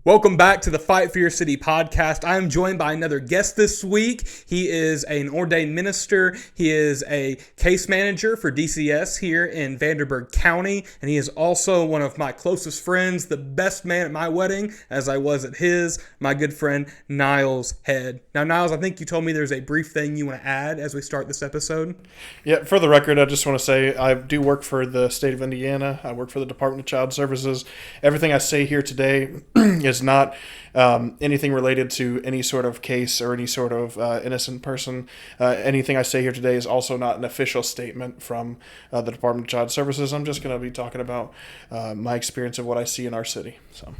Welcome back to the Fight for Your City podcast. I am joined by another guest this week. He is an ordained minister. He is a case manager for DCS here in Vanderburgh County, and he is also one of my closest friends, the best man at my wedding, as I was at his, my good friend, Nyles Head. Now, Nyles, I think you told me there's a brief thing you want to add as we start this episode. Yeah, for the record, I just want to say I do work for the state of Indiana. I work for the Department of Child Services. Everything I say here today is not anything related to any sort of case or any sort of innocent person. Anything I say here today is also not an official statement from the Department of Child Services. I'm just going to be talking about my experience of what I see in our city. So,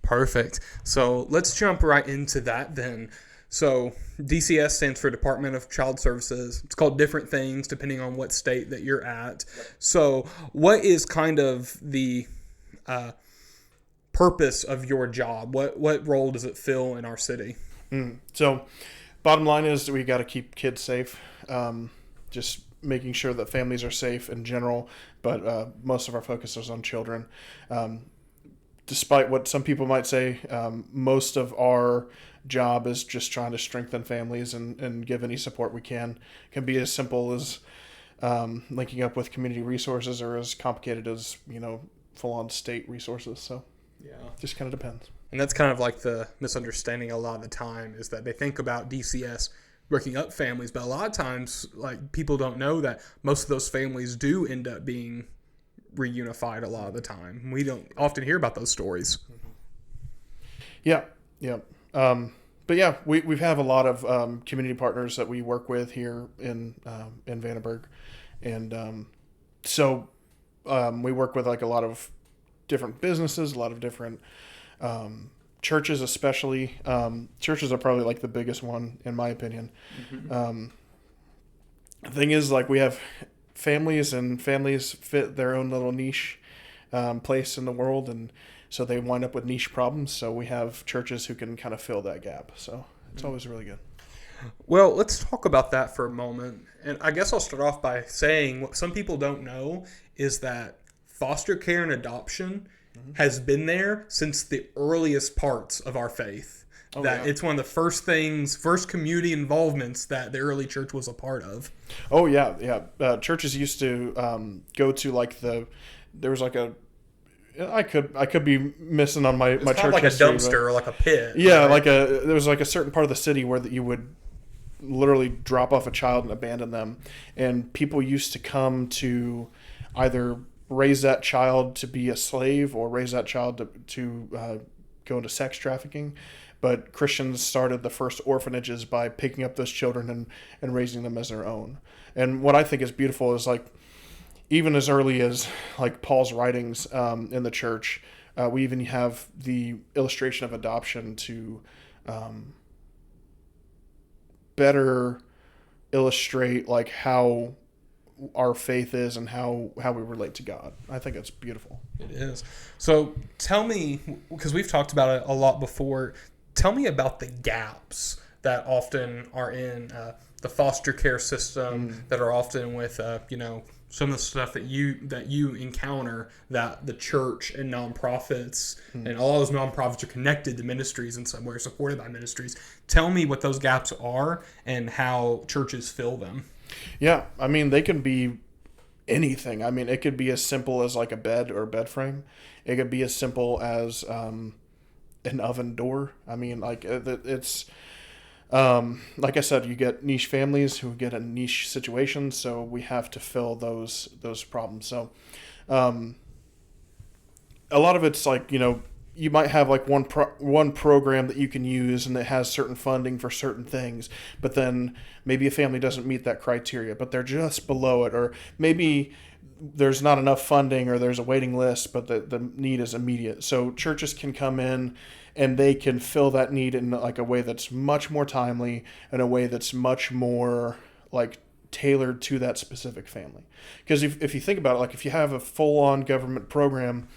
perfect. So let's jump right into that then. So DCS stands for Department of Child Services. It's called different things depending on what state that you're at. So what is kind of the purpose of your job? What role does it fill in our city? So bottom line is we got to keep kids safe. Just making sure that families are safe in general, but most of our focus is on children. Despite what some people might say, most of our job is just trying to strengthen families and give any support we can. It can be as simple as linking up with community resources or as complicated as, full-on state resources. So yeah, just kind of depends. And that's kind of like the misunderstanding a lot of the time is that they think about DCS working up families, but a lot of times like people don't know that most of those families do end up being reunified a lot of the time. We don't often hear about those stories. Yeah. But yeah, we have a lot of community partners that we work with here in Vanderburgh, and so we work with like a lot of different businesses, a lot of different churches, especially. Churches are probably like the biggest one in my opinion. Mm-hmm. The thing is, like, we have families, and families fit their own little niche place in the world, and so they wind up with niche problems. So we have churches who can kind of fill that gap. So it's always really good. Well, let's talk about that for a moment. And I guess I'll start off by saying what some people don't know is that foster care and adoption has been there since the earliest parts of our faith. It's one of the first community involvements that the early church was a part of. Oh, yeah. Churches used to go to there was like a, I could be missing on my church like history, a dumpster or like a pit. Yeah, right? There was like a certain part of the city where you would literally drop off a child and abandon them, and people used to come to either raise that child to be a slave or raise that child to go into sex trafficking. But Christians started the first orphanages by picking up those children and raising them as their own. And what I think is beautiful is like, even as early as like Paul's writings in the church, we even have the illustration of adoption to better illustrate like how our faith is and how we relate to God. I think it's beautiful. It is. So tell me, because we've talked about it a lot before, tell me about the gaps that often are in the foster care system, that are often with some of the stuff that you encounter, that the church and nonprofits and all those nonprofits are connected to ministries in some way, or supported by ministries. Tell me what those gaps are and how churches fill them. Yeah, I mean, they can be anything. I mean, it could be as simple as like a bed or a bed frame. It could be as simple as an oven door. I mean, like it's like I said, you get niche families who get a niche situation, so we have to fill those problems. So a lot of it's like, you might have like one program that you can use and that has certain funding for certain things, but then maybe a family doesn't meet that criteria, but they're just below it, or maybe there's not enough funding, or there's a waiting list, but the need is immediate. So churches can come in and they can fill that need in like a way that's much more timely, and a way that's much more like tailored to that specific family. Because if you think about it, like if you have a full-on government program,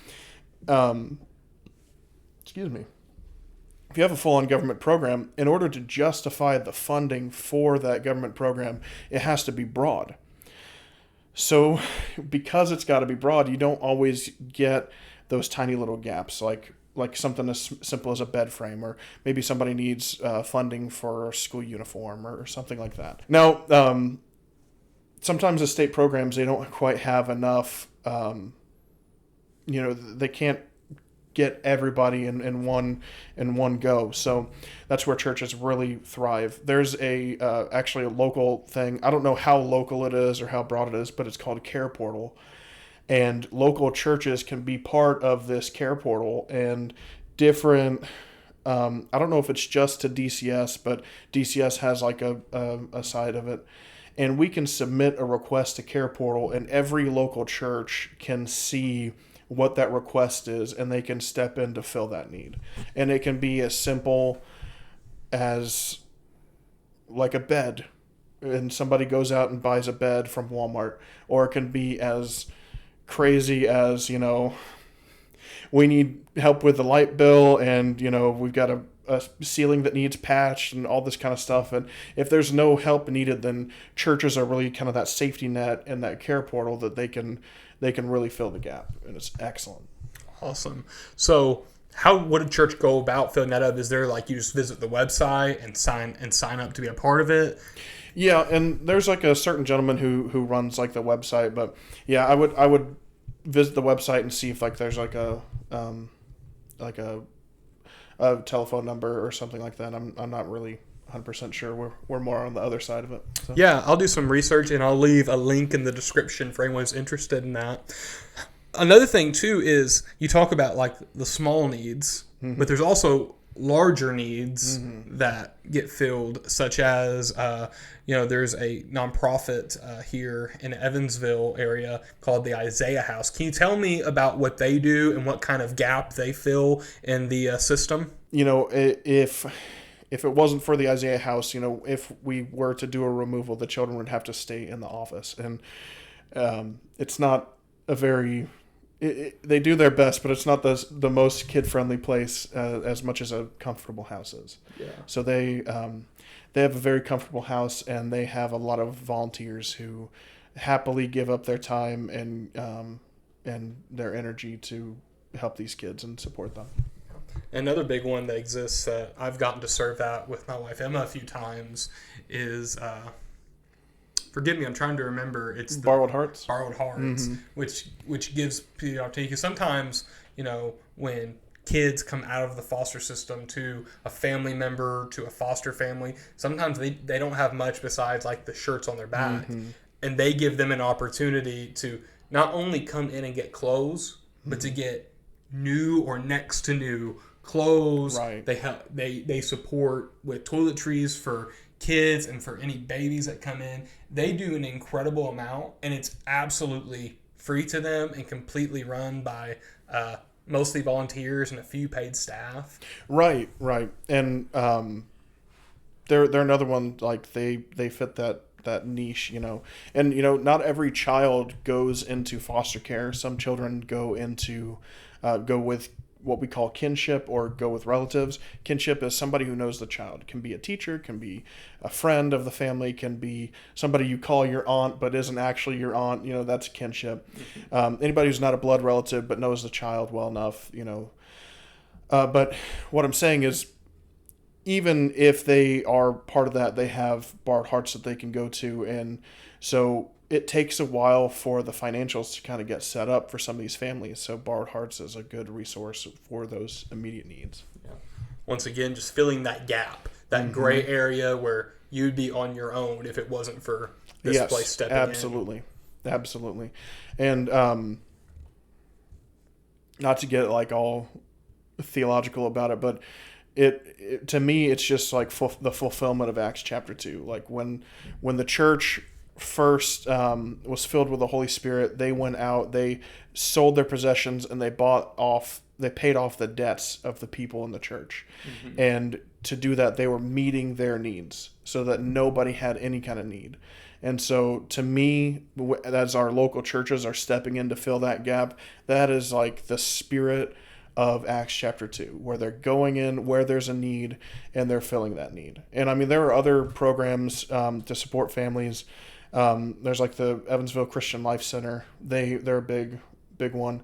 if you have a full-on government program, in order to justify the funding for that government program, it has to be broad. So because it's got to be broad, you don't always get those tiny little gaps. Like like something as simple as a bed frame, or maybe somebody needs funding for a school uniform or something like that. Now, sometimes the state programs, they don't quite have enough, they can't get everybody in one go. So that's where churches really thrive. There's actually a local thing. I don't know how local it is or how broad it is, but it's called Care Portal. And local churches can be part of this Care Portal, and different, I don't know if it's just to DCS, but DCS has like a side of it. And we can submit a request to Care Portal, and every local church can see what that request is, and they can step in to fill that need. And it can be as simple as like a bed, and somebody goes out and buys a bed from Walmart, or it can be as crazy as, we need help with the light bill, and we've got a ceiling that needs patched and all this kind of stuff. And if there's no help needed, then churches are really kind of that safety net and that Care Portal that they can really fill the gap, and it's excellent. Awesome. So how would a church go about filling that up? Is there like you just visit the website and sign up to be a part of it? Yeah, and there's like a certain gentleman who runs like the website, but yeah, I would visit the website and see if like there's like a telephone number or something like that. I'm not really 100% sure. We're more on the other side of it. So. Yeah, I'll do some research, and I'll leave a link in the description for anyone who's interested in that. Another thing too is you talk about like the small needs, but there's also larger needs that get filled, such as there's a nonprofit here in Evansville area called the Isaiah House. Can you tell me about what they do and what kind of gap they fill in the system? If it wasn't for the Isaiah House, if we were to do a removal, the children would have to stay in the office, and it's not a very they do their best, but it's not the most kid-friendly place as much as a comfortable house is. Yeah. So they have a very comfortable house, and they have a lot of volunteers who happily give up their time and their energy to help these kids and support them. Another big one that exists that I've gotten to serve that with my wife Emma a few times is forgive me, I'm trying to remember. It's the Borrowed Hearts. Borrowed Hearts, which gives the opportunity, because sometimes when kids come out of the foster system to a family member, to a foster family, sometimes they don't have much besides like the shirts on their back, and they give them an opportunity to not only come in and get clothes, but to get new or next to new clothes. Right. They support with toiletries for kids and for any babies that come in. They do an incredible amount, and it's absolutely free to them and completely run by mostly volunteers and a few paid staff. Right. And they're another one, like they fit that niche, and not every child goes into foster care. Some children go with what we call kinship, or go with relatives. Kinship is somebody who knows the child. Can be a teacher, can be a friend of the family, can be somebody you call your aunt but isn't actually your aunt. That's kinship. Anybody who's not a blood relative but knows the child well enough. But what I'm saying is, even if they are part of that, they have Borrowed Hearts that they can go to, and so it takes a while for the financials to kind of get set up for some of these families. So Borrowed Hearts is a good resource for those immediate needs. Yeah. Once again, just filling that gap, that gray area where you'd be on your own if it wasn't for this place stepping in. Absolutely. And not to get like all theological about it, but it to me, it's just like the fulfillment of Acts chapter 2. Like when the church first was filled with the Holy Spirit, they went out, they sold their possessions, and they paid off the debts of the people in the church. And to do that, they were meeting their needs so that nobody had any kind of need. And so to me, as our local churches are stepping in to fill that gap, that is like the spirit of Acts chapter 2, where they're going in where there's a need and they're filling that need. And I mean, there are other programs to support families. There's like the Evansville Christian Life Center. They're a big one.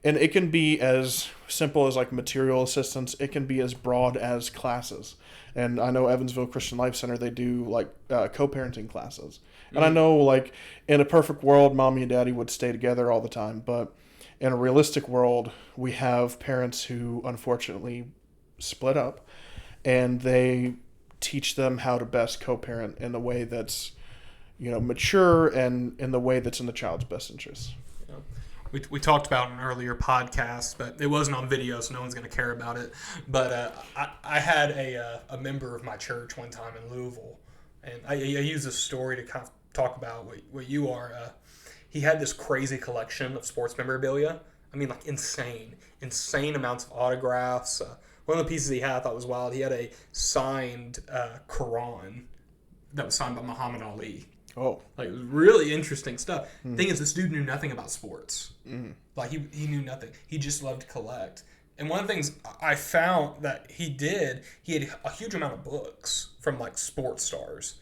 And it can be as simple as like material assistance. It can be as broad as classes. And I know Evansville Christian Life Center, they do like co-parenting classes. And I know like in a perfect world, mommy and daddy would stay together all the time. But in a realistic world, we have parents who unfortunately split up, and they teach them how to best co-parent in the way that's, mature and in the way that's in the child's best interest. We talked about in an earlier podcast, but it wasn't on video, so no one's going to care about it. But I had a member of my church one time in Louisville, and I use this story to kind of talk about what you are. He had this crazy collection of sports memorabilia. I mean, like insane amounts of autographs. One of the pieces he had I thought was wild. He had a signed Quran that was signed by Muhammad Ali. Oh. Like, it was really interesting stuff. The thing is, this dude knew nothing about sports. Like, he knew nothing. He just loved to collect. And one of the things I found that he had a huge amount of books from, like, sports stars.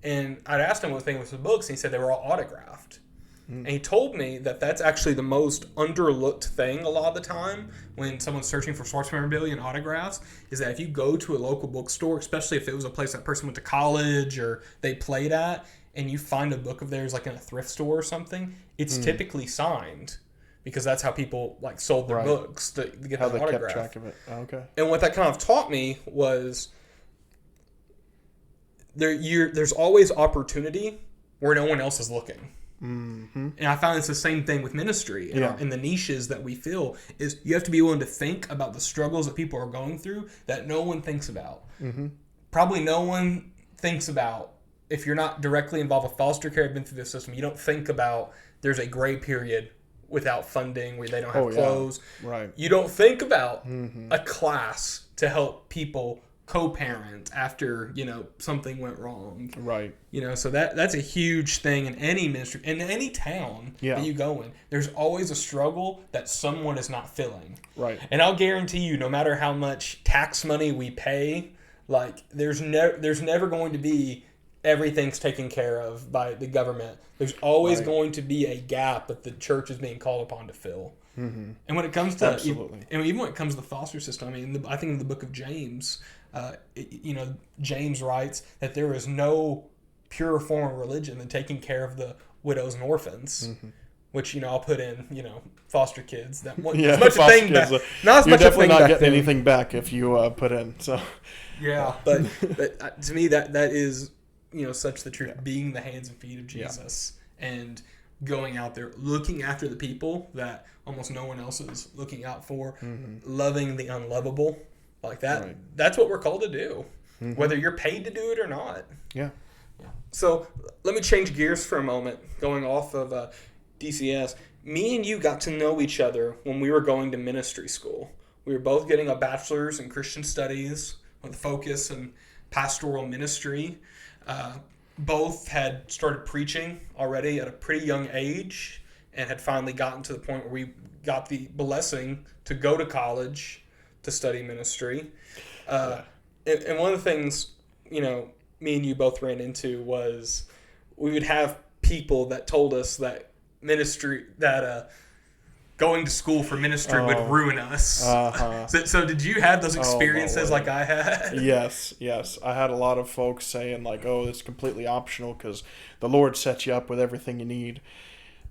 And I'd asked him what the thing was with the books, and he said they were all autographed. And he told me that that's actually the most underlooked thing a lot of the time when someone's searching for sports memorabilia and autographs, is that if you go to a local bookstore, especially if it was a place that person went to college or they played at, and you find a book of theirs like in a thrift store or something, it's typically signed, because that's how people like sold their books to get how that they autograph. kept track of it. Oh, okay. And what that kind of taught me was there's always opportunity where no one else is looking. And I found it's the same thing with ministry and the niches that we fill, is you have to be willing to think about the struggles that people are going through that no one thinks about. Probably no one thinks about, if you're not directly involved with foster care, been through this system, you don't think about there's a gray period without funding where they don't have clothes. Right. You don't think about a class to help people co-parent after something went wrong. Right. So that's a huge thing in any ministry, in any town that you go in. There's always a struggle that someone is not filling. Right. And I'll guarantee you, no matter how much tax money we pay, like there's never going to be everything's taken care of by the government. There's always going to be a gap that the church is being called upon to fill. And when it comes to even when it comes to the foster system, I mean, I think in the book of James, James writes that there is no purer form of religion than taking care of the widows and orphans. Which I'll put in foster kids. That one, as much a thing back. Not as you're much definitely a thing not back getting then. anything back if you put in. So but to me that is such the truth. Being the hands and feet of Jesus and going out there looking after the people that almost no one else is looking out for, loving the unlovable, like that. That's what we're called to do, whether you're paid to do it or not. So let me change gears for a moment, going off of DCS. Me and you got to know each other when we were going to ministry school. We were both getting a bachelor's in Christian studies with a focus in pastoral ministry. Both had started preaching already at a pretty young age and had finally gotten to the point where we got the blessing to go to college to study ministry. And one of the things, me and you both ran into was we would have people that told us that ministry, that going to school for ministry would ruin us. So did you have those experiences like I had? Yes. I had a lot of folks saying like, oh, it's completely optional because the Lord sets you up with everything you need.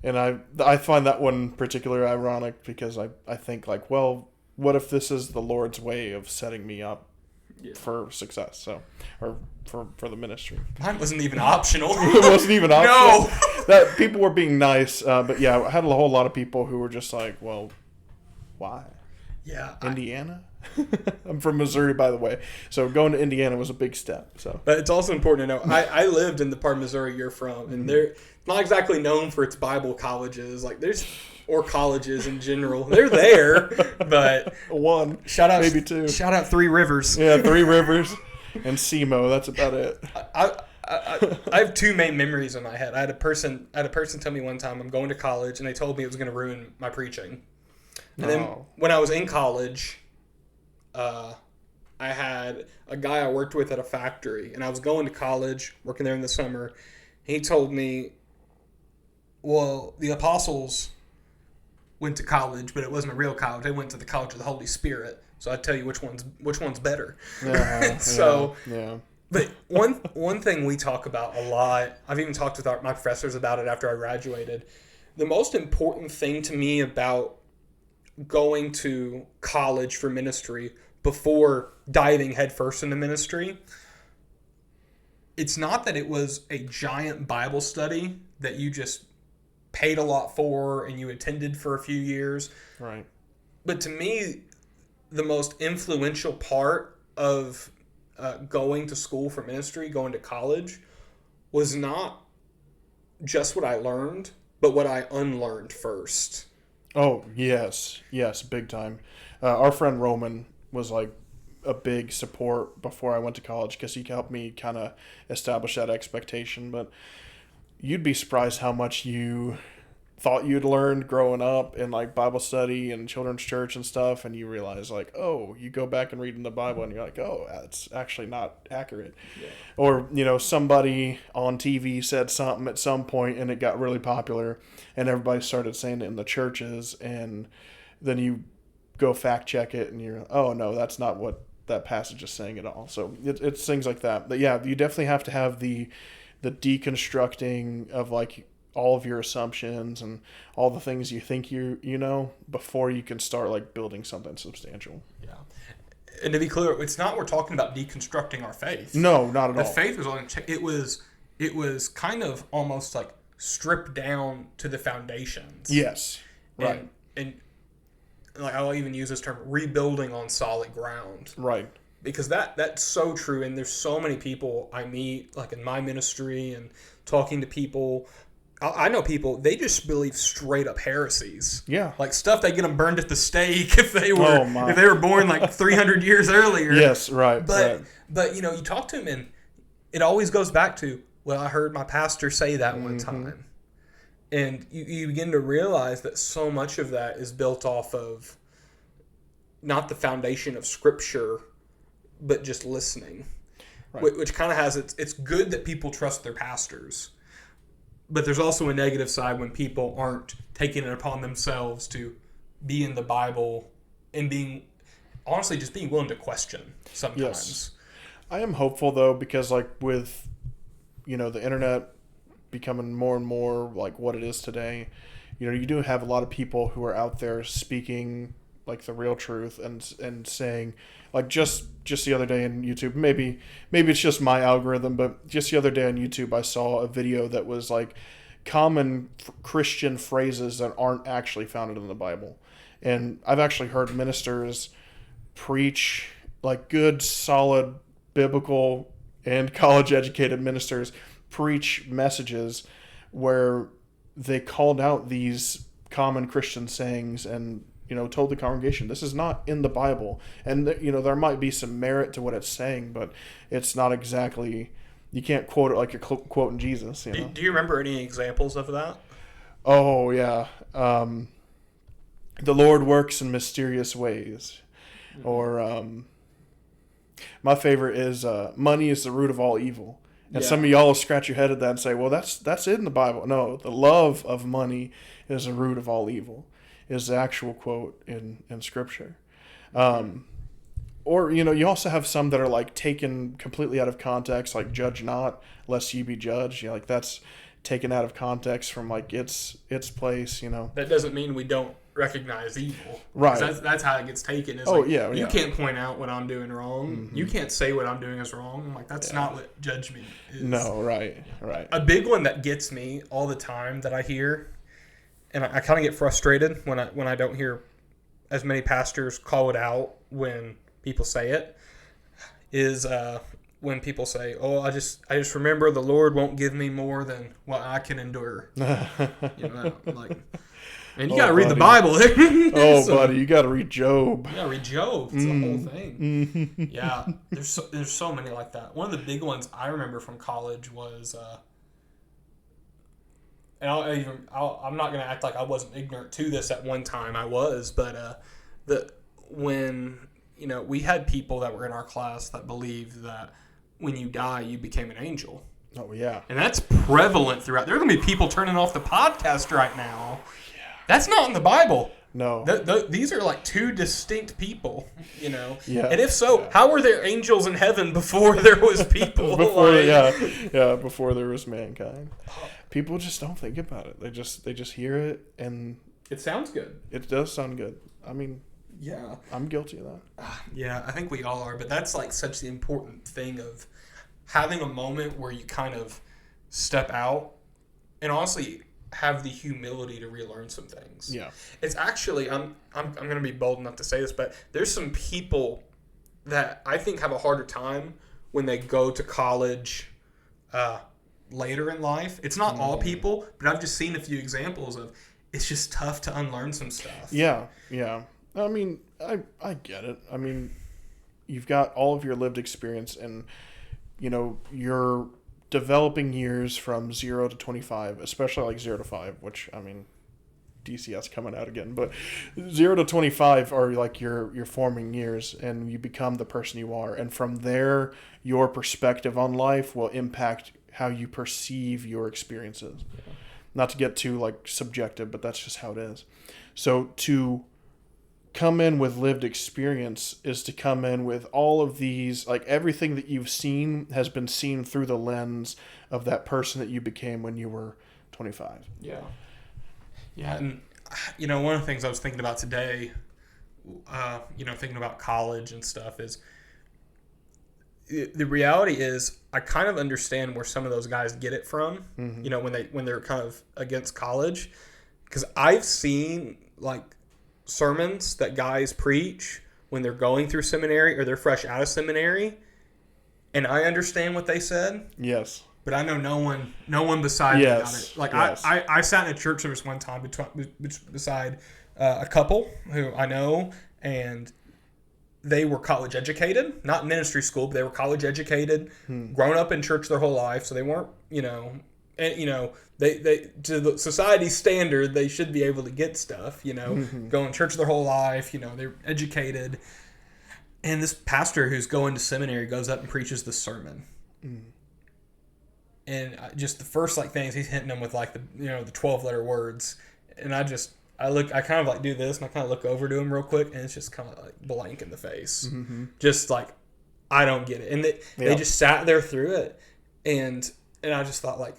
And I find that one particularly ironic because I think like, well, what if this is the Lord's way of setting me up for success, or for the ministry? Mine wasn't even optional. It wasn't even optional. No. That people were being nice, but yeah, I had a whole lot of people who were just like, well, why? Yeah. Indiana? I'm from Missouri, by the way. So going to Indiana was a big step. So, but it's also important to know, I lived in the part of Missouri you're from, and they're not exactly known for its Bible colleges. Like or colleges in general. They're there, but one, shout out, maybe two. Shout out Three Rivers. Yeah, Three Rivers and SEMO. That's about it. I have two main memories in my head. I had a person tell me one time I'm going to college, and they told me it was going to ruin my preaching. And then when I was in college, I had a guy I worked with at a factory, and I was going to college, working there in the summer. He told me, well, the apostles went to college, but it wasn't a real college. They went to the College of the Holy Spirit. So I'd tell you which one's better. Yeah. But one thing we talk about a lot, I've even talked with my professors about it after I graduated. The most important thing to me about going to college for ministry before diving headfirst into ministry, it's not that it was a giant Bible study that you just paid a lot for and you attended for a few years. Right. But to me, the most influential part of going to school for ministry, going to college, was not just what I learned, but what I unlearned first. Oh, yes, big time. Our friend Roman was like a big support before I went to college because he helped me kind of establish that expectation. But you'd be surprised how much you thought you'd learned growing up in like Bible study and children's church and stuff, and you realize like, oh, you go back and read in the Bible and you're like, oh, that's actually not accurate. Yeah. Or, somebody on TV said something at some point and it got really popular and everybody started saying it in the churches, and then you go fact check it and you're, oh no, that's not what that passage is saying at all. So it's things like that. But yeah, you definitely have to have the deconstructing of like all of your assumptions and all the things you think you know before you can start like building something substantial. Yeah. And to be clear, it's not we're talking about deconstructing our faith. No, not at all. The faith was on it was kind of almost like stripped down to the foundations. Yes. Right. And like I'll even use this term, rebuilding on solid ground. Right. Because that's so true, and there's so many people I meet like in my ministry and talking to people. I know people, they just believe straight up heresies. Yeah. Like stuff that get them burned at the stake if they were born like 300 years earlier. Yes, right. But you talk to them and it always goes back to, well, I heard my pastor say that one time. And you begin to realize that so much of that is built off of not the foundation of Scripture, but just listening. Right. Which kind of has, it's good that people trust their pastors. But there's also a negative side when people aren't taking it upon themselves to be in the Bible and honestly just being willing to question sometimes. Yes. I am hopeful though, because like with, the internet becoming more and more like what it is today, you do have a lot of people who are out there speaking like the real truth and saying, like just the other day on YouTube, maybe it's just my algorithm, but just the other day on YouTube I saw a video that was like common Christian phrases that aren't actually founded in the Bible. And I've actually heard ministers preach, like good, solid, biblical and college educated ministers preach messages where they called out these common Christian sayings and told the congregation, this is not in the Bible. And, there might be some merit to what it's saying, but it's not exactly, you can't quote it like you're quoting Jesus. Do you remember any examples of that? Oh, yeah. The Lord works in mysterious ways. Mm-hmm. Or my favorite is money is the root of all evil. And some of y'all will scratch your head at that and say, well, that's in the Bible. No, the love of money is the root of all evil. Is the actual quote in Scripture. Or, you also have some that are like taken completely out of context, like judge not lest ye be judged. Like that's taken out of context from like its place, That doesn't mean we don't recognize evil. Right. That's how it gets taken. You can't point out what I'm doing wrong. Mm-hmm. You can't say what I'm doing is wrong. I'm like, that's not what judgment is. No, right. A big one that gets me all the time that I hear, and I kind of get frustrated when I don't hear as many pastors call it out when people say it, is when people say, "Oh, I just remember the Lord won't give me more than what I can endure." Like, and you got to read the Bible. Buddy, you got to read Job. You got to read Job. It's the whole thing. Yeah, there's so many like that. One of the big ones I remember from college was. And I'm not going to act like I wasn't ignorant to this at one time. I was, but when we had people that were in our class that believed that when you die, you became an angel. Oh yeah, and that's prevalent throughout. There are going to be people turning off the podcast right now. Yeah. That's not in the Bible. No. These are like two distinct people, you know. Yeah. And if so, how were there angels in heaven before there was people? Before there was mankind. People just don't think about it. They just hear it, and it sounds good. It does sound good. I mean, yeah, I'm guilty of that. Yeah, I think we all are. But that's like such the important thing of having a moment where you kind of step out and honestly have the humility to relearn some things. Yeah. It's actually, I'm going to be bold enough to say this, but there's some people that I think have a harder time when they go to college later in life. It's not all people, but I've just seen a few examples of it's just tough to unlearn some stuff. Yeah. I mean, I get it. I mean, you've got all of your lived experience and, you know, your developing years from 0 to 25, especially like 0 to 5, which, I mean, DCS coming out again, but 0 to 25 are like your forming years, and you become the person you are. And from there, your perspective on life will impact how you perceive your experiences. Yeah. Not to get too like subjective, but that's just how it is. So to come in with lived experience is to come in with all of these, like everything that you've seen has been seen through the lens of that person that you became when you were 25. Yeah. Yeah. And, you know, one of the things I was thinking about today, you know, thinking about college and stuff is the reality is I kind of understand where some of those guys get it from, you know, when they're kind of against college, because I've seen like sermons that guys preach when they're going through seminary or they're fresh out of seminary, and I understand what they said. Yes. But I know no one beside me on it. Like yes. I sat in a church service one time beside a couple who I know, and they were college educated, not ministry school, but they were college educated, grown up in church their whole life, so they weren't, you know, and you know, they to the society standard, they should be able to get stuff, you know, going to church their whole life, you know, they're educated. And this pastor who's going to seminary goes up and preaches the sermon. And just the first like things, he's hitting them with like the, you know, the 12-letter words. And I kind of like do this, and I kind of look over to him real quick, and it's just kind of like blank in the face. Just like, I don't get it. And they just sat there through it. And I just thought like,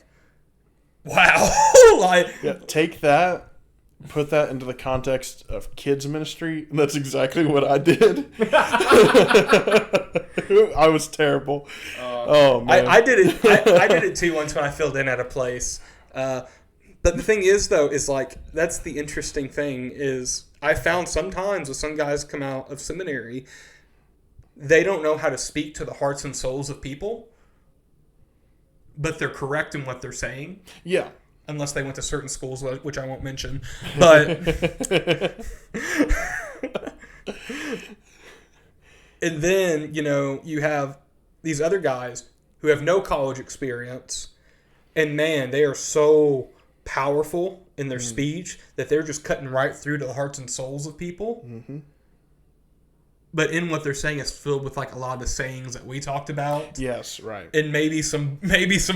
wow. Like, take that, put that into the context of kids ministry, and that's exactly what I did. I was terrible. Oh man, I did it. I did it too once when I filled in at a place. But the thing is, though, is like that's the interesting thing is I found sometimes when some guys come out of seminary, they don't know how to speak to the hearts and souls of people, but they're correct in what they're saying. Yeah. Unless they went to certain schools, which I won't mention. But and then, you know, you have these other guys who have no college experience, and man, they are so powerful in their speech that they're just cutting right through to the hearts and souls of people. But in what they're saying is filled with like a lot of the sayings that we talked about. Yes, right. And maybe some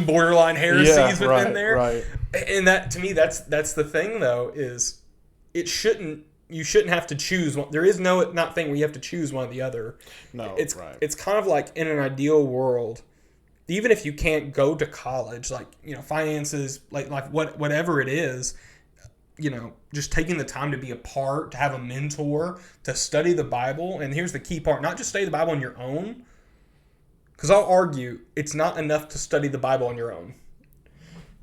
borderline heresies within there. Right. And that, to me, that's the thing though, is you shouldn't have to choose one. There is not thing where you have to choose one or the other. No, it's kind of like in an ideal world, even if you can't go to college, like, you know, finances, like whatever it is, you know, just taking the time to be a part, to have a mentor, to study the Bible. And here's the key part, not just study the Bible on your own, because I'll argue it's not enough to study the Bible on your own.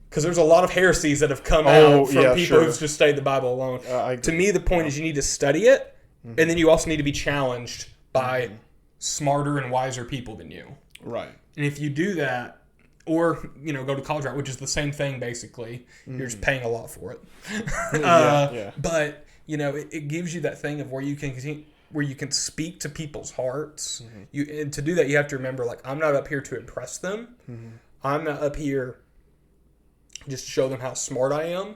Because there's a lot of heresies that have come out from people who've just studied the Bible alone. To me, the point is you need to study it, and then you also need to be challenged by smarter and wiser people than you. Right. And if you do that, or, you know, go to college route, which is the same thing basically, you're just paying a lot for it. But, you know, it gives you that thing of where you can speak to people's hearts. And to do that, you have to remember, like, I'm not up here to impress them. I'm not up here just to show them how smart I am.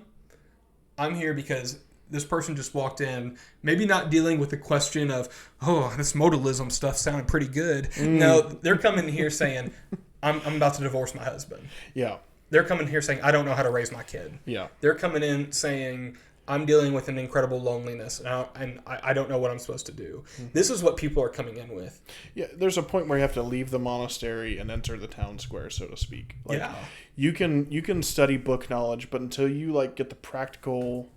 I'm here because this person just walked in, maybe not dealing with the question of, oh, this modalism stuff sounded pretty good. No, they're coming here saying, I'm about to divorce my husband. Yeah. They're coming here saying, I don't know how to raise my kid. Yeah. They're coming in saying, I'm dealing with an incredible loneliness, and I don't know what I'm supposed to do. Mm-hmm. This is what people are coming in with. Yeah, there's a point where you have to leave the monastery and enter the town square, so to speak. Like, yeah. You can study book knowledge, but until you like get the practical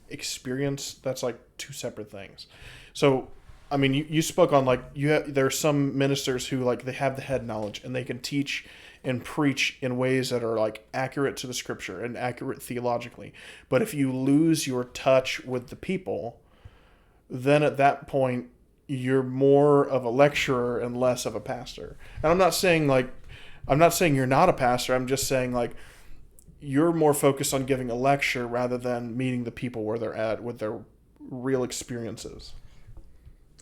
experience, that's like two separate things. So, I mean, you spoke on like there are some ministers who like they have the head knowledge and they can teach and preach in ways that are like accurate to the scripture and accurate theologically. But if you lose your touch with the people, then at that point you're more of a lecturer and less of a pastor. And I'm not saying you're not a pastor. I'm just saying like you're more focused on giving a lecture rather than meeting the people where they're at with their real experiences.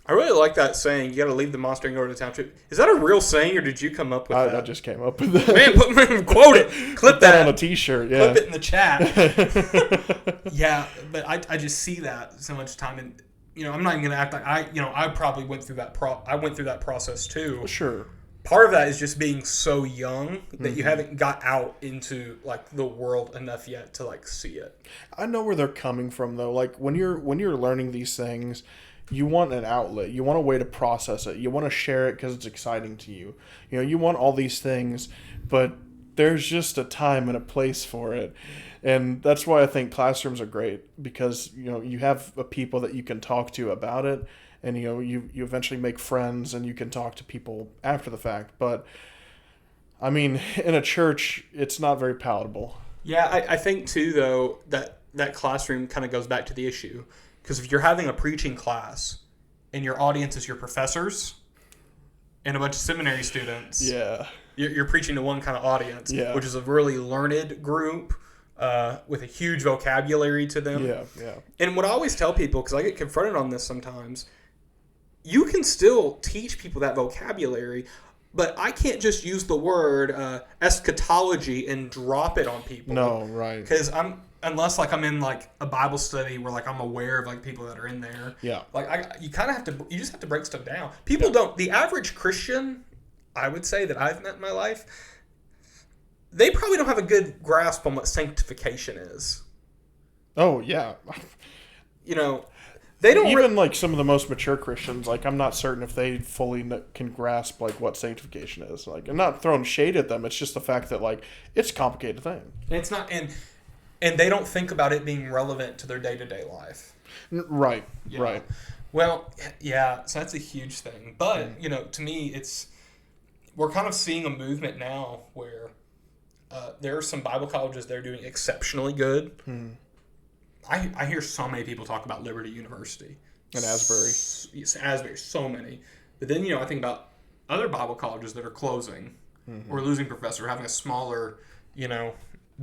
I really like that saying, you got to leave the monastery and go to the township. Is that a real saying, or did you come up with that? I just came up with that. Man, quote it. Clip that on a t-shirt, yeah. Clip it in the chat. Yeah, but I just see that so much time. And, I'm not even going to act like I probably went through that process too. Sure. Part of that is just being so young that you haven't got out into like the world enough yet to like see it. I know where they're coming from though. Like when you're learning these things, you want an outlet. You want a way to process it. You want to share it because it's exciting to you. You want all these things, but there's just a time and a place for it. And that's why I think classrooms are great because, you have people that you can talk to about it. And, you eventually make friends and you can talk to people after the fact. But, I mean, in a church, it's not very palatable. Yeah, I think, too, though, that classroom kind of goes back to the issue. Because if you're having a preaching class and your audience is your professors and a bunch of seminary students, yeah, you're preaching to one kind of audience, yeah, which is a really learned group with a huge vocabulary to them. Yeah, yeah. And what I always tell people, because I get confronted on this sometimes, you can still teach people that vocabulary, but I can't just use the word eschatology and drop it on people. No, right. Because unless like I'm in like a Bible study where like I'm aware of like people that are in there. Yeah. Like you just have to break stuff down. People don't. The average Christian, I would say that I've met in my life, they probably don't have a good grasp on what sanctification is. Oh yeah. They don't even like some of the most mature Christians. Like I'm not certain if they fully can grasp like what sanctification is. Like I'm not throwing shade at them. It's just the fact that like it's a complicated thing. It's not and they don't think about it being relevant to their day-to-day life. Right, right. Well, yeah, so that's a huge thing. But, to me, we're kind of seeing a movement now where there are some Bible colleges that are doing exceptionally good. I hear so many people talk about Liberty University. And Asbury. Yes, Asbury, so many. But then, I think about other Bible colleges that are closing or losing professors, having a smaller,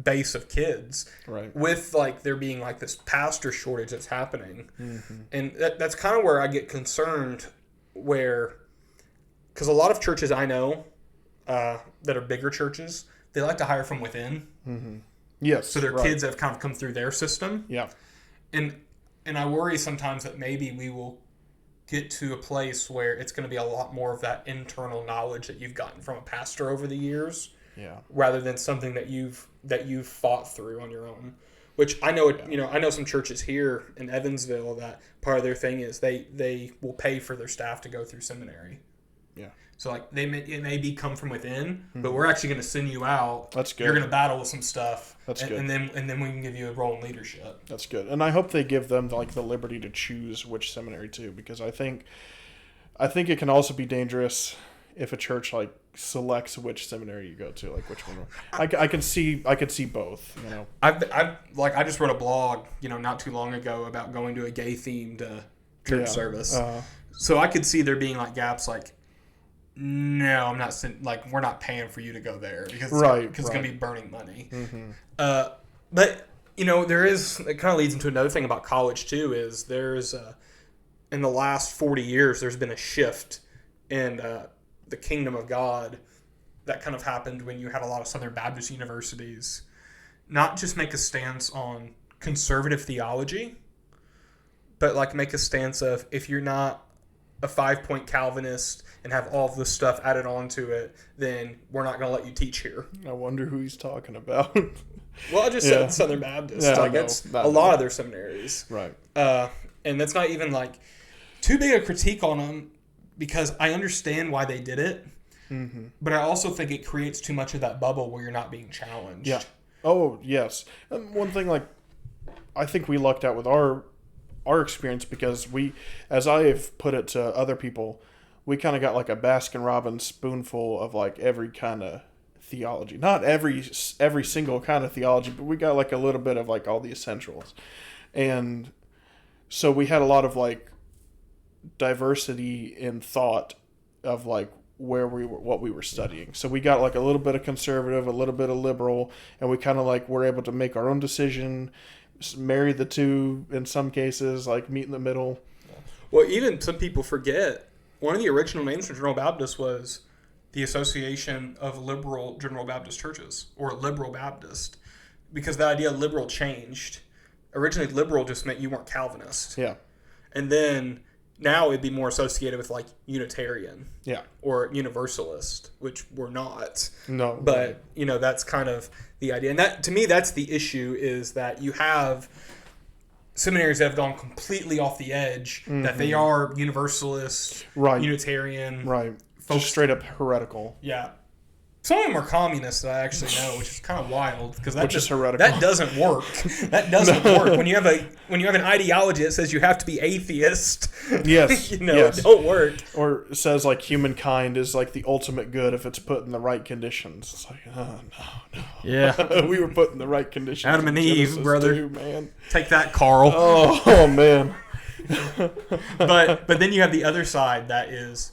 base of kids, right? With like there being like this pastor shortage that's happening, and that's kind of where I get concerned, because a lot of churches I know that are bigger churches, they like to hire from within. Yes, so their kids have kind of come through their system. Yeah, and I worry sometimes that maybe we will get to a place where it's going to be a lot more of that internal knowledge that you've gotten from a pastor over the years. Yeah. Rather than something that you've fought through on your own, which I know I know some churches here in Evansville that part of their thing is they will pay for their staff to go through seminary. Yeah. So like it may come from within, but we're actually going to send you out. That's good. You're going to battle with some stuff. That's good. And then we can give you a role in leadership. That's good. And I hope they give them like the liberty to choose which seminary too, because I think it can also be dangerous if a church like selects which seminary you go to, like which one. I can see both. I just wrote a blog, not too long ago about going to a gay themed church service. So I could see there being like gaps, like no, I'm not we're not paying for you to go there because it's going to be burning money. But there is, it kind of leads into another thing about college too. Is there's in the last 40 years there's been a shift in the kingdom of God that kind of happened when you had a lot of Southern Baptist universities not just make a stance on conservative theology, but like make a stance of if you're not a 5-point Calvinist and have all of this stuff added onto it, then we're not going to let you teach here. I wonder who he's talking about. Well, I just said Southern Baptist. Yeah, like that's a lot of their seminaries. Right. And that's not even like too big a critique on them because I understand why they did it. Mm-hmm. But I also think it creates too much of that bubble where you're not being challenged. Yeah. Oh, yes. And one thing, like, I think we lucked out with our experience because we, as I've put it to other people, we kind of got like a Baskin-Robbins spoonful of like every kind of theology. Not every single kind of theology, but we got like a little bit of like all the essentials. And so we had a lot of like diversity in thought of like what we were studying. So we got like a little bit of conservative, a little bit of liberal, and we kind of like were able to make our own decision, marry the two in some cases, like meet in the middle. Well, even some people forget one of the original names for General Baptist was the Association of Liberal General Baptist Churches, or Liberal Baptist, because the idea of liberal changed. Originally, liberal just meant you weren't Calvinist. Yeah. And then now it'd be more associated with like Unitarian. Yeah. Or Universalist, which we're not. No. But, that's kind of the idea. And that, to me, that's the issue, is that you have seminaries that have gone completely off the edge, that they are Universalist, right. Unitarian. Right. Just straight up heretical. Yeah. Some of them are communists that I actually know, which is kind of wild because is heretical. That doesn't work. That doesn't work when you have an ideology that says you have to be atheist. Yes, it don't work. Or says like humankind is like the ultimate good if it's put in the right conditions. It's like, oh no. Yeah, we were put in the right conditions. Adam and Eve, brother. Too, man. Take that, Carl. Oh man. but then you have the other side that is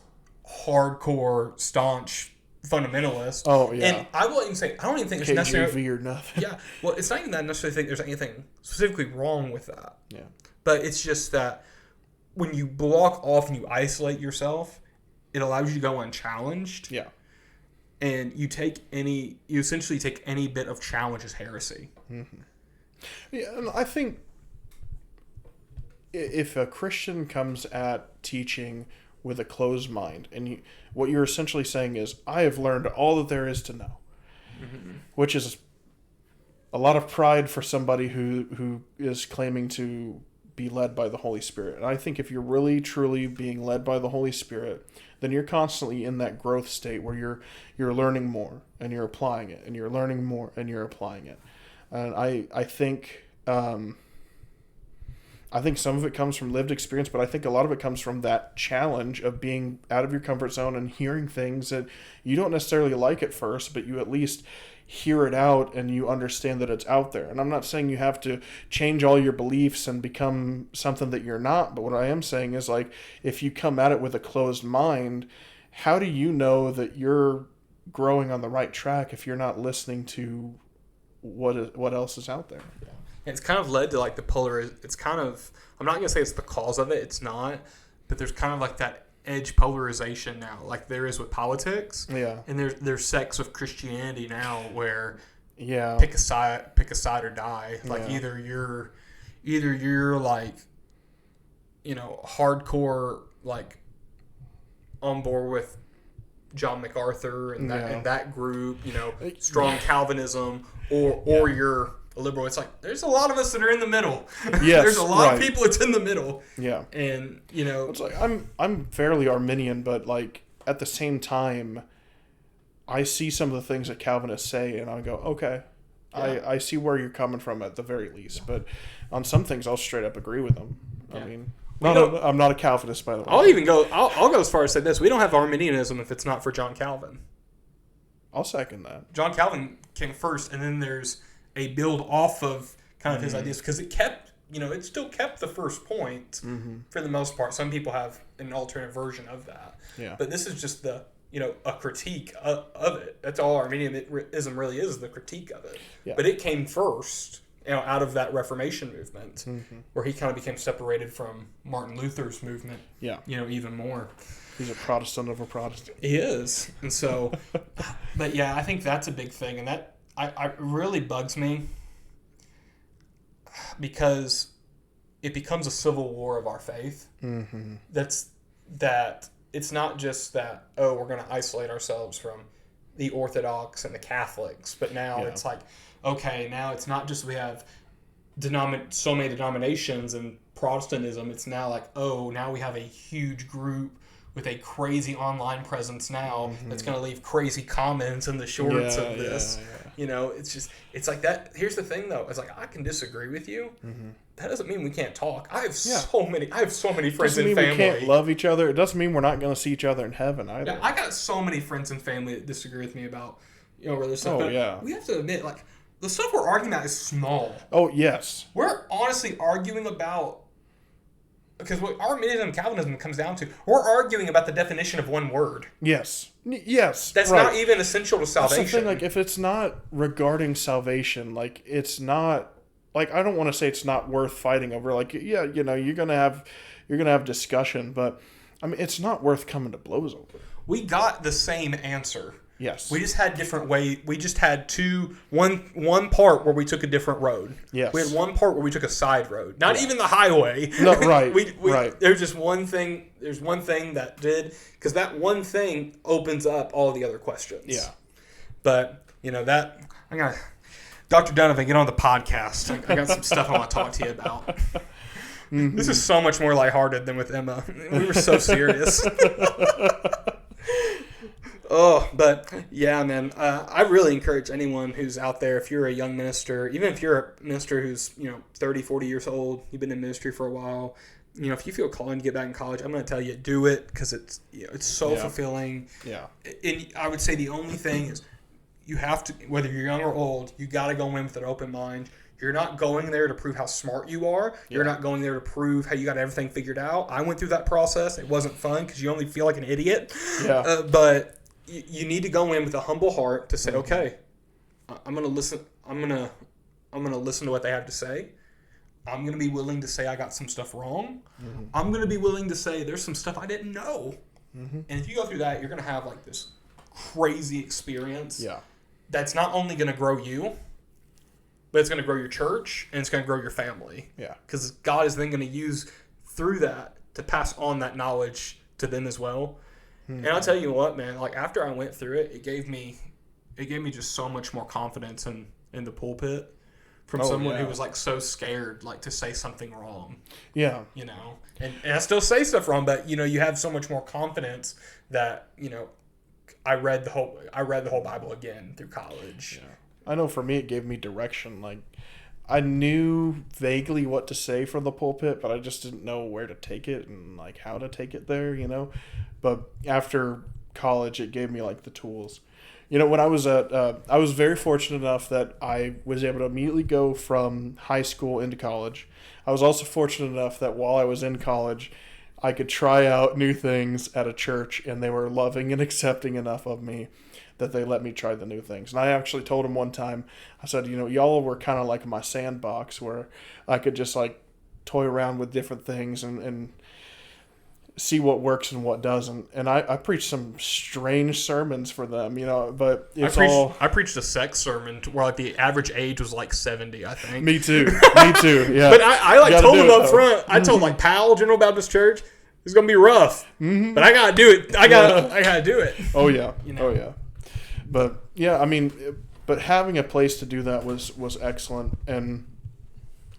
hardcore, staunch fundamentalist. Oh yeah. And I will even say I don't even think there's necessarily or nothing. Yeah. Well, it's not even that I necessarily think there's anything specifically wrong with that. Yeah. But it's just that when you block off and you isolate yourself, it allows you to go unchallenged. Yeah. And you essentially take any bit of challenge as heresy. Mm-hmm. Yeah, and I think if a Christian comes at teaching with a closed mind, and what you're essentially saying is, I have learned all that there is to know, which is a lot of pride for somebody who is claiming to be led by the Holy Spirit. And I think if you're really, truly being led by the Holy Spirit, then you're constantly in that growth state where you're learning more, and you're applying it, and you're learning more, and you're applying it. And I think some of it comes from lived experience, but I think a lot of it comes from that challenge of being out of your comfort zone and hearing things that you don't necessarily like at first, but you at least hear it out and you understand that it's out there. And I'm not saying you have to change all your beliefs and become something that you're not, but what I am saying is, like, if you come at it with a closed mind, how do you know that you're growing on the right track if you're not listening to what else is out there? It's kind of led to like it's kind of, I'm not going to say it's the cause of it, it's not, but there's kind of like that edge polarization now, like there is with politics. Yeah. And there's sects with Christianity now where pick a side or die. Like either you're like, hardcore, like on board with John MacArthur and that group, strong Calvinism, or you're a liberal. It's like there's a lot of us that are in the middle. Yes, there's a lot of people that's in the middle. Yeah. And it's like I'm fairly Arminian, but like at the same time I see some of the things that Calvinists say and I go, okay. Yeah. I see where you're coming from at the very least, but on some things I'll straight up agree with them. Yeah. I mean, I'm not a Calvinist, by the way. I'll go as far as say this: we don't have Arminianism if it's not for John Calvin. I'll second that. John Calvin came first, and then there's a build off of kind of his ideas, because it kept, it still kept the first point for the most part. Some people have an alternate version of that. Yeah. But this is just a critique of it. That's all Arminianism really is, the critique of it. Yeah. But it came first, out of that Reformation movement, where he kind of became separated from Martin Luther's movement. Yeah. Even more. He's a Protestant of a Protestant. He is. And so, but yeah, I think that's a big thing. And that I really bugs me, because it becomes a civil war of our faith. That it's not just that, we're going to isolate ourselves from the Orthodox and the Catholics, but now it's like, okay, now it's not just we have so many denominations and Protestantism. It's now like, oh, now we have a huge group with a crazy online presence now that's going to leave crazy comments in the shorts of this. You know, it's like that. Here's the thing, though. It's like, I can disagree with you. That doesn't mean we can't talk. I have so many friends and family. We can't love each other. It doesn't mean we're not going to see each other in heaven either. Yeah, I got so many friends and family that disagree with me about, other stuff. But we have to admit, like, the stuff we're arguing about is small. Oh, yes. We're honestly arguing about, because what Arminianism and Calvinism comes down to, we're arguing about the definition of one word. Yes. Yes. That's not even essential to salvation. That's the thing, like, if it's not regarding salvation, like, it's not, like, I don't want to say it's not worth fighting over. Like, yeah, you're gonna have discussion, but I mean, it's not worth coming to blows over. We got the same answer. Yes. We just had different way. We just had one part where we took a different road. Yes. We had one part where we took a side road. Not even the highway. No, right. Right. There's just one thing. There's one thing that did, because that one thing opens up all the other questions. Yeah. But that I got Dr. Donovan, get on the podcast. I got some stuff I want to talk to you about. This is so much more lighthearted than with Emma. We were so serious. Oh, but yeah, man, I really encourage anyone who's out there, if you're a young minister, even if you're a minister who's, 30, 40 years old, you've been in ministry for a while, if you feel calling to get back in college, I'm going to tell you, do it, because it's so fulfilling. Yeah. And I would say the only thing is you have to, whether you're young or old, you got to go in with an open mind. You're not going there to prove how smart you are. You're not going there to prove how you got everything figured out. I went through that process. It wasn't fun because you only feel like an idiot. Yeah. But you need to go in with a humble heart to say, okay, I'm going to listen. I'm going to listen to what they have to say. I'm going to be willing to say I got some stuff wrong. I'm going to be willing to say there's some stuff I didn't know. And if you go through that, you're going to have like this crazy experience. Yeah. That's not only going to grow you, but it's going to grow your church and it's going to grow your family. Yeah. Because God is then going to use through that to pass on that knowledge to them as well. And I'll tell you what, man, like after I went through it, it gave me just so much more confidence in the pulpit from someone who was like so scared like to say something wrong. Yeah. And I still say stuff wrong, but you have so much more confidence that, I read the whole Bible again through college. Yeah. I know for me it gave me direction. Like I knew vaguely what to say from the pulpit, but I just didn't know where to take it and like how to take it there, But after college, it gave me like the tools. When I was I was very fortunate enough that I was able to immediately go from high school into college. I was also fortunate enough that while I was in college, I could try out new things at a church, and they were loving and accepting enough of me that they let me try the new things. And I actually told them one time, I said, y'all were kind of like my sandbox where I could just like toy around with different things and see what works and what doesn't. And I preached some strange sermons for them, but I preached a sex sermon where like the average age was like 70, I think. Me too, yeah. But I like told them up front, I told like Powell, General Baptist Church, it's going to be rough, but I got to do it. I got to do it. Oh yeah. Oh yeah. But yeah, I mean, but having a place to do that was excellent. And,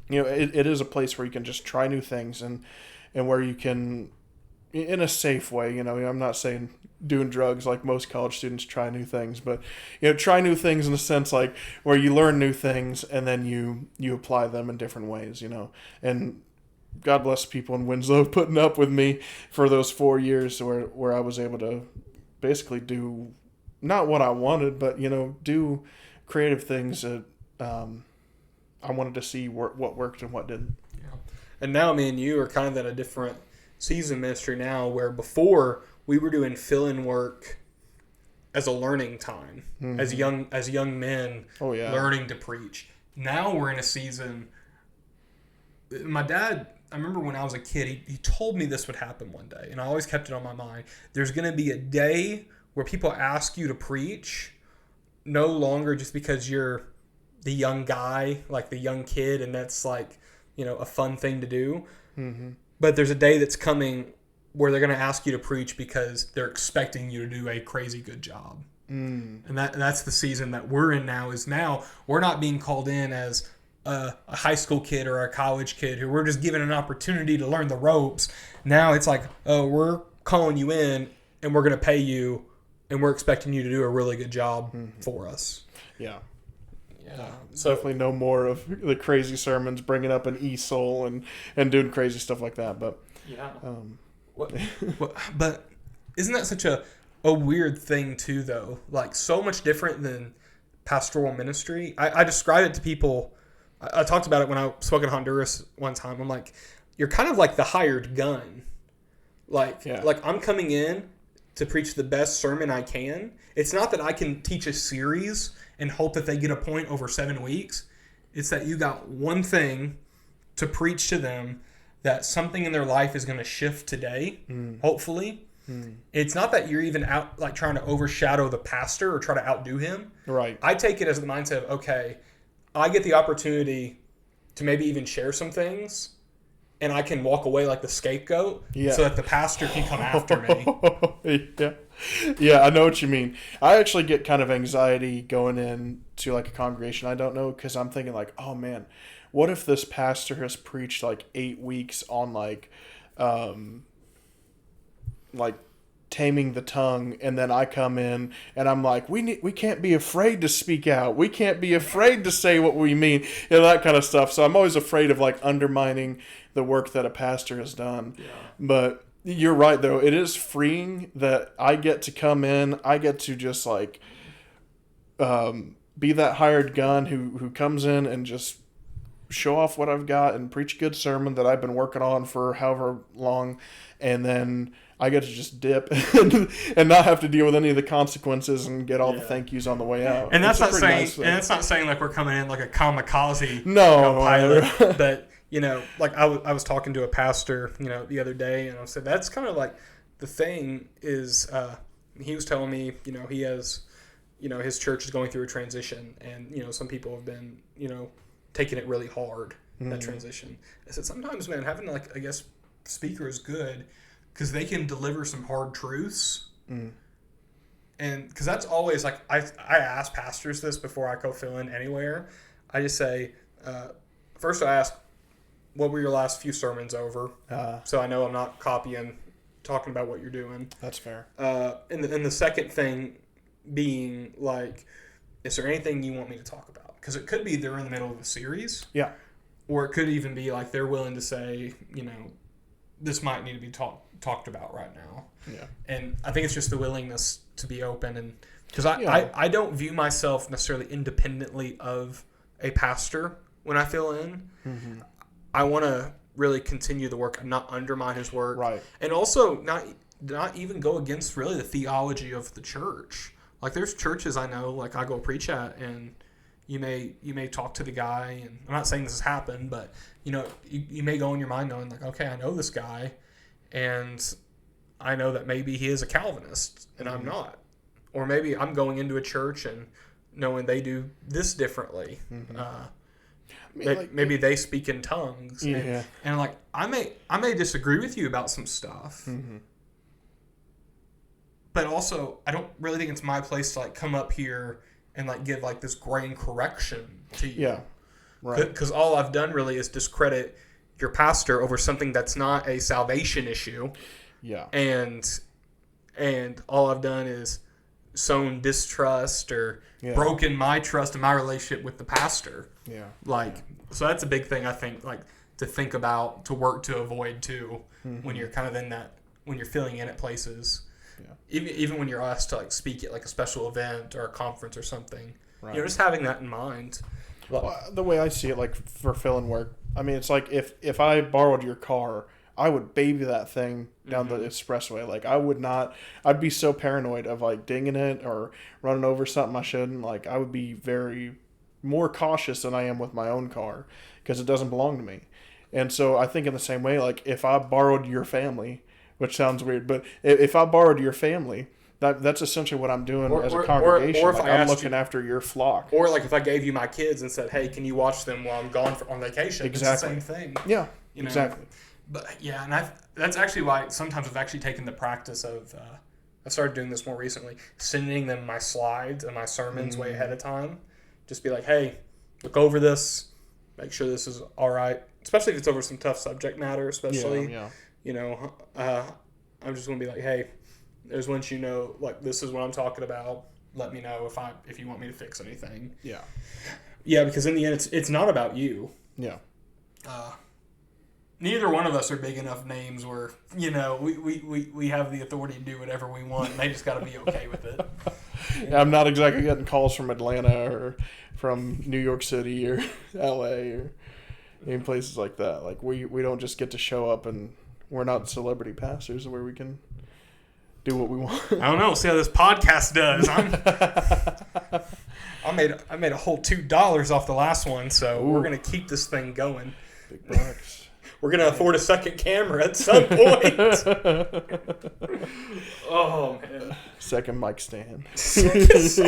it is a place where you can just try new things and where you can, in a safe way, I'm not saying doing drugs like most college students try new things, but, try new things in a sense like where you learn new things and then you apply them in different ways, and God bless people in Winslow putting up with me for those 4 years where I was able to basically do not what I wanted, but, do creative things that I wanted to see what worked and what didn't. Yeah. And now me and you are kind of at a different season ministry now, where before we were doing fill-in work as a learning time, as young men learning to preach. Now we're in a season. My dad, I remember when I was a kid, he told me this would happen one day, and I always kept it on my mind. There's going to be a day where people ask you to preach, no longer just because you're the young guy, like the young kid, and that's like, a fun thing to do. Mm-hmm. But there's a day that's coming where they're going to ask you to preach because they're expecting you to do a crazy good job. And that's the season that we're in now. Is now we're not being called in as a high school kid or a college kid who we're just given an opportunity to learn the ropes. Now it's like, oh, we're calling you in and we're going to pay you and we're expecting you to do a really good job for us. Yeah. Yeah. So definitely no more of the crazy sermons, bringing up an e-soul and doing crazy stuff like that. But yeah. But isn't that such a weird thing too, though? Like so much different than pastoral ministry. I described it to people. I talked about it when I spoke in Honduras one time. I'm like, you're kind of like the hired gun. Like I'm coming in to preach the best sermon I can. It's not that I can teach a series and hope that they get a point over 7 weeks. It's that you got one thing to preach to them, that something in their life is going to shift today, hopefully. It's not that you're even out like trying to overshadow the pastor or try to outdo him. Right. I take it as the mindset of, okay, I get the opportunity to maybe even share some things, and I can walk away like the scapegoat so that the pastor can come after me. Yeah, I know what you mean. I actually get kind of anxiety going into like a congregation I don't know, because I'm thinking like, oh man, what if this pastor has preached like 8 weeks on like taming the tongue, and then I come in and I'm like, we can't be afraid to speak out. We can't be afraid to say what we mean, that kind of stuff. So I'm always afraid of like undermining the work that a pastor has done. Yeah. But you're right, though. It is freeing that I get to come in. I get to just like be that hired gun who comes in and just show off what I've got and preach a good sermon that I've been working on for however long, and then I get to just dip and not have to deal with any of the consequences and get all the thank yous on the way out. And that's not saying, nice and that's not saying like we're coming in like a kamikaze pilot. But like I was talking to a pastor, the other day, and I said that's kind of like the thing is he was telling me, he has, his church is going through a transition, and some people have been, taking it really hard, that transition. I said sometimes, man, having like, I guess, speaker is good because they can deliver some hard truths. And because that's always like, I ask pastors this before I go fill in anywhere. I just say, first I ask, what were your last few sermons over? So I know I'm not talking about what you're doing. That's fair. And the second thing being like, is there anything you want me to talk about? Because it could be they're in the middle of a series. Yeah. Or it could even be like they're willing to say, this might need to be talked about right now. Yeah. And I think it's just the willingness to be open, and because I don't view myself necessarily independently of a pastor when I fill in. I want to really continue the work and not undermine his work. Right. And also not even go against really the theology of the church. Like there's churches I know, like I go preach at, and you may talk to the guy, and I'm not saying this has happened, but you may go in your mind knowing like, okay, I know this guy, and I know that maybe he is a Calvinist and I'm not, or maybe I'm going into a church and knowing they do this differently. Maybe they speak in tongues, and like I may disagree with you about some stuff, but also I don't really think it's my place to like come up here and like give like this grain correction to you. Yeah, right. Because all I've done really is discredit your pastor over something that's not a salvation issue. Yeah. And all I've done is sown distrust or broken my trust in my relationship with the pastor. Yeah. So that's a big thing I think, like to think about, to work to avoid too, when you're kind of in that, when you're filling in at places. Yeah. Even when you're asked to like speak at like a special event or a conference or something, just having that in mind. Well, the way I see it, like for fill-in work, I mean, it's like if I borrowed your car, I would baby that thing down the expressway. Like I'd be so paranoid of like dinging it or running over something I shouldn't. Like I would be very more cautious than I am with my own car because it doesn't belong to me. And so I think in the same way, like if I borrowed your family, which sounds weird, but if I borrowed your family, that's essentially what I'm doing as a congregation. Or if I'm looking after your flock. Or like if I gave you my kids and said, hey, can you watch them while I'm gone on vacation? Exactly. It's the same thing. Yeah, exactly. But yeah, and that's actually why sometimes I've actually taken the practice of I started doing this more recently, sending them my slides and my sermons way ahead of time. Just be like, hey, look over this, make sure this is all right. Especially if it's over some tough subject matter, especially. Yeah. You know, I'm just going to be like, hey, there's once you know, like, this is what I'm talking about. Let me know if you want me to fix anything. Yeah. Yeah, because in the end, it's not about you. Yeah. Neither one of us are big enough names where, you know, we have the authority to do whatever we want, and they just got to be okay with it. Yeah, I'm not exactly getting calls from Atlanta or from New York City or LA or any places like that. Like, we don't just get to show up, and we're not celebrity pastors where we can do what we want. I don't know. See how this podcast does. I made a whole $2 off the last one, so we're gonna keep this thing going. Big bucks. We're gonna afford a second camera at some point. Oh man! Second mic stand. This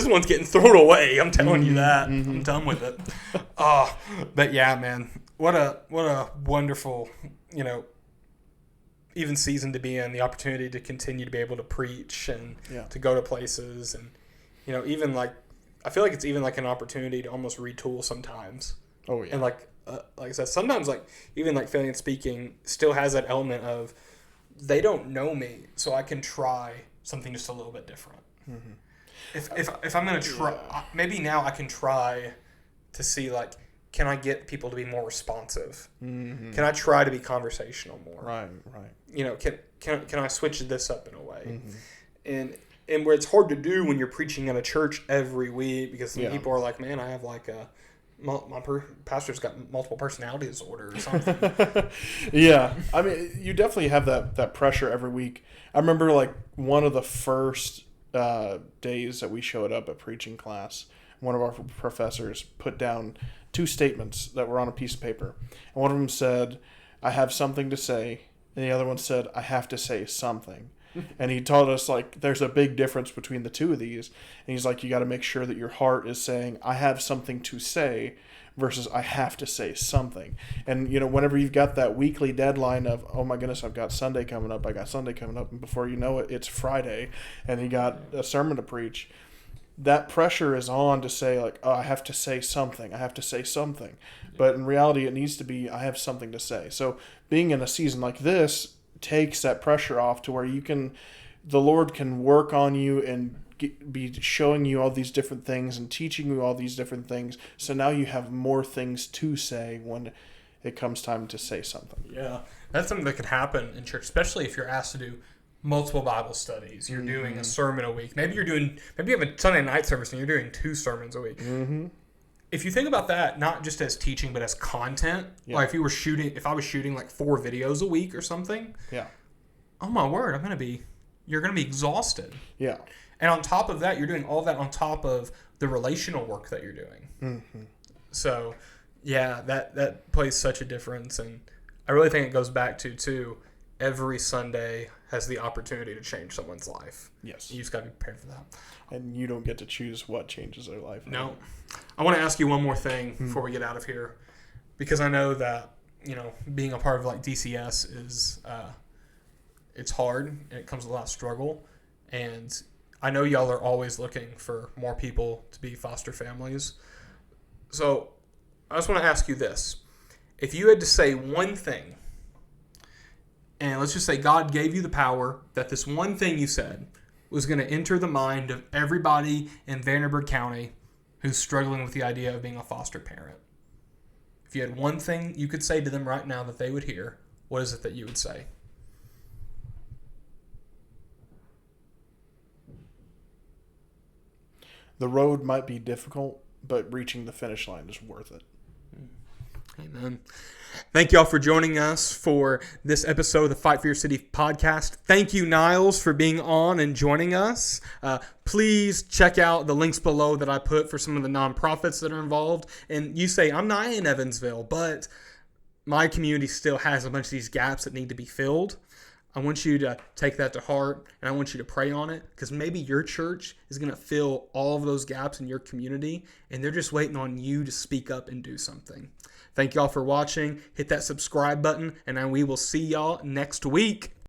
one's getting thrown away. I'm telling you that. I'm done with it. But yeah, man, what a wonderful, you know, even season to be in. The opportunity to continue to be able to preach and to go to places, and you know, even like I feel like it's even like an opportunity to almost retool sometimes. Oh yeah. And like I said, sometimes like even like Philly and speaking still has that element of they don't know me, so I can try something just a little bit different. If I'm gonna try, maybe now I can try to see like, can I get people to be more responsive? Can I try to be conversational more? Right. You know, can I switch this up in a way? And where it's hard to do when you're preaching at a church every week because some people are like, man, I have like my pastor's got multiple personality disorder or something. Yeah. I mean, you definitely have that pressure every week. I remember like one of the first days that we showed up at preaching class, one of our professors put down 2 statements that were on a piece of paper. And one of them said, I have something to say. And the other one said, I have to say something. And he taught us, like, there's a big difference between the two of these. And he's like, you got to make sure that your heart is saying, I have something to say versus I have to say something. And, you know, whenever you've got that weekly deadline of, oh, my goodness, I've got Sunday coming up. And before you know it, it's Friday. And you got a sermon to preach. That pressure is on to say, like, oh, I have to say something. But in reality, it needs to be, I have something to say. So being in a season like this takes that pressure off to where the Lord can work on you and be showing you all these different things and teaching you all these different things. So now you have more things to say when it comes time to say something. Yeah, that's something that could happen in church, especially if you're asked to do multiple Bible studies. You're doing a sermon a week. Maybe you have a Sunday night service and you're doing 2 sermons a week. If you think about that, not just as teaching, but as content, like if I was shooting like 4 videos a week or something, oh my word, you're going to be exhausted. Yeah. And on top of that, you're doing all that on top of the relational work that you're doing. So yeah, that plays such a difference. And I really think it goes back to, too, every Sunday has the opportunity to change someone's life. Yes. You just got to be prepared for that. And you don't get to choose what changes their life. No. I want to ask you one more thing before we get out of here, because I know that, you know, being a part of like DCS is, it's hard and it comes with a lot of struggle. And I know y'all are always looking for more people to be foster families. So I just want to ask you this. If you had to say one thing, and let's just say God gave you the power that this one thing you said was going to enter the mind of everybody in Vanderburgh County who's struggling with the idea of being a foster parent. If you had one thing you could say to them right now that they would hear, what is it that you would say? The road might be difficult, but reaching the finish line is worth it. Amen. Thank y'all for joining us for this episode of the Fight for Your City podcast. Thank you, Nyles, for being on and joining us. Please check out the links below that I put for some of the nonprofits that are involved. And you say, I'm not in Evansville, but my community still has a bunch of these gaps that need to be filled. I want you to take that to heart, and I want you to pray on it, because maybe your church is going to fill all of those gaps in your community, and they're just waiting on you to speak up and do something. Thank y'all for watching. Hit that subscribe button, and we will see y'all next week.